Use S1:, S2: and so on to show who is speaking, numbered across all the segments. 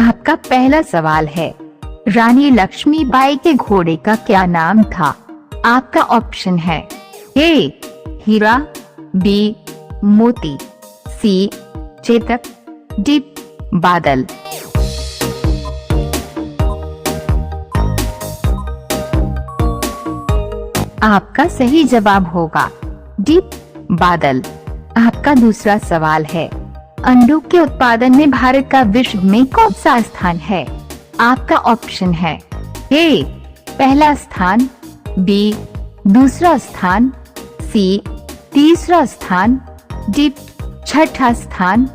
S1: आपका पहला सवाल है, रानी लक्ष्मीबाई के घोड़े का क्या नाम था? आपका ऑप्शन है ए हीरा, बी मोती, सी चेतक, डी बादल। आपका सही जवाब होगा डी बादल। आपका दूसरा सवाल है, अंडों के उत्पादन में भारत का विश्व में कौन सा स्थान है? आपका ऑप्शन है ए पहला स्थान, बी दूसरा स्थान, सी तीसरा स्थान, डी छठा स्थान।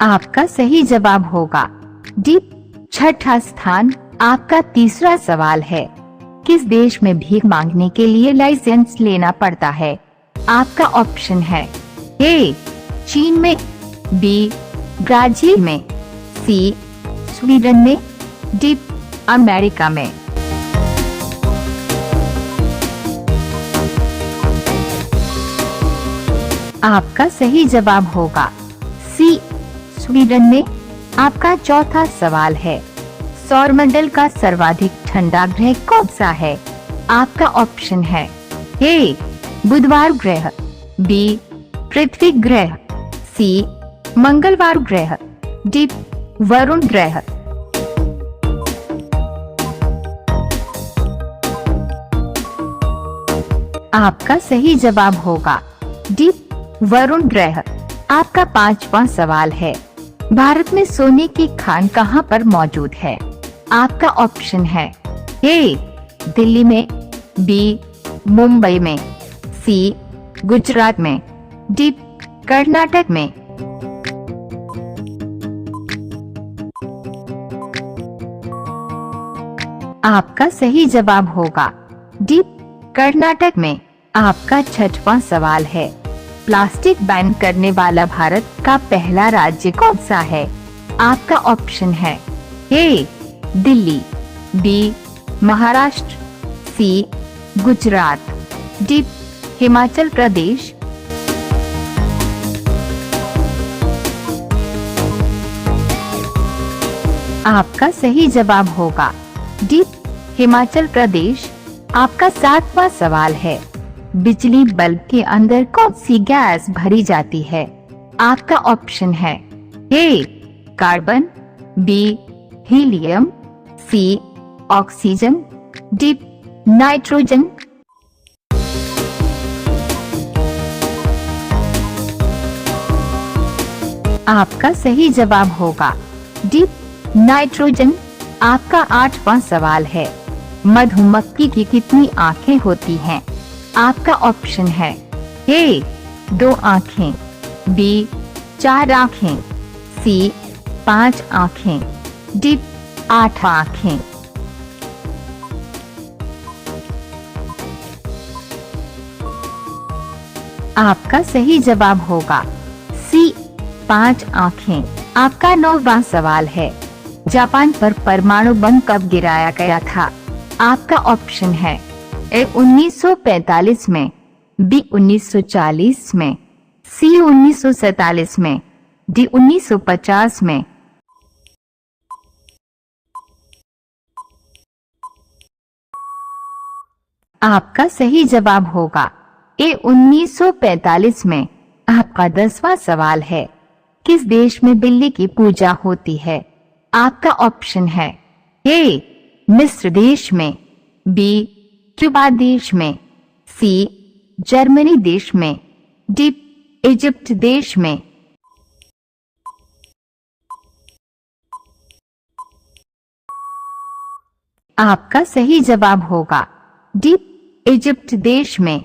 S1: आपका सही जवाब होगा डी छठा स्थान। आपका तीसरा सवाल है, किस देश में भीख मांगने के लिए लाइसेंस लेना पड़ता है? आपका ऑप्शन है ए चीन में, बी ब्राजील में, सी स्वीडन में, डी अमेरिका में। आपका सही जवाब होगा सी स्वीडन में। आपका चौथा सवाल है, सौरमंडल का सर्वाधिक ठंडा ग्रह कौन सा है? आपका ऑप्शन है ए बुधवार ग्रह, बी पृथ्वी ग्रह, सी मंगलवार ग्रह, डी वरुण ग्रह। आपका सही जवाब होगा डी वरुण ग्रह। आपका पांचवा सवाल है, भारत में सोने की खान कहां पर मौजूद है? आपका ऑप्शन है ए दिल्ली में, बी मुंबई में, सी गुजरात में, डी कर्नाटक में। आपका सही जवाब होगा डी कर्नाटक में। आपका छठवां सवाल है, प्लास्टिक बैन करने वाला भारत का पहला राज्य कौन सा है? आपका ऑप्शन है ए दिल्ली, बी महाराष्ट्र, सी गुजरात, डी हिमाचल प्रदेश। आपका सही जवाब होगा डी हिमाचल प्रदेश। आपका सातवां सवाल है, बिजली बल्ब के अंदर कौन सी गैस भरी जाती है? आपका ऑप्शन है ए कार्बन, बी हीलियम, सी ऑक्सीजन, डी नाइट्रोजन। आपका सही जवाब होगा डी नाइट्रोजन। आपका आठवां सवाल है, मधुमक्खी की कितनी आंखें होती हैं? आपका ऑप्शन है ए 2 आँखें, बी 4 आँखें, सी 5 आँखें, डी 8 आँखें। आपका सही जवाब होगा सी 5 आँखें। आपका 9वां सवाल है, जापान पर परमाणु बम कब गिराया गया था? आपका ऑप्शन है ए 1945 में, बी 1940 में, सी 1947 में, डी 1950 में। आपका सही जवाब होगा ए 1945 में। आपका 10वां सवाल है, किस देश में बिल्ली की पूजा होती है? आपका ऑप्शन है ए मिस्र देश में, बी क्यूबा देश में, सी जर्मनी देश में, डी इजिप्ट देश में। आपका सही जवाब होगा डी इजिप्ट देश में।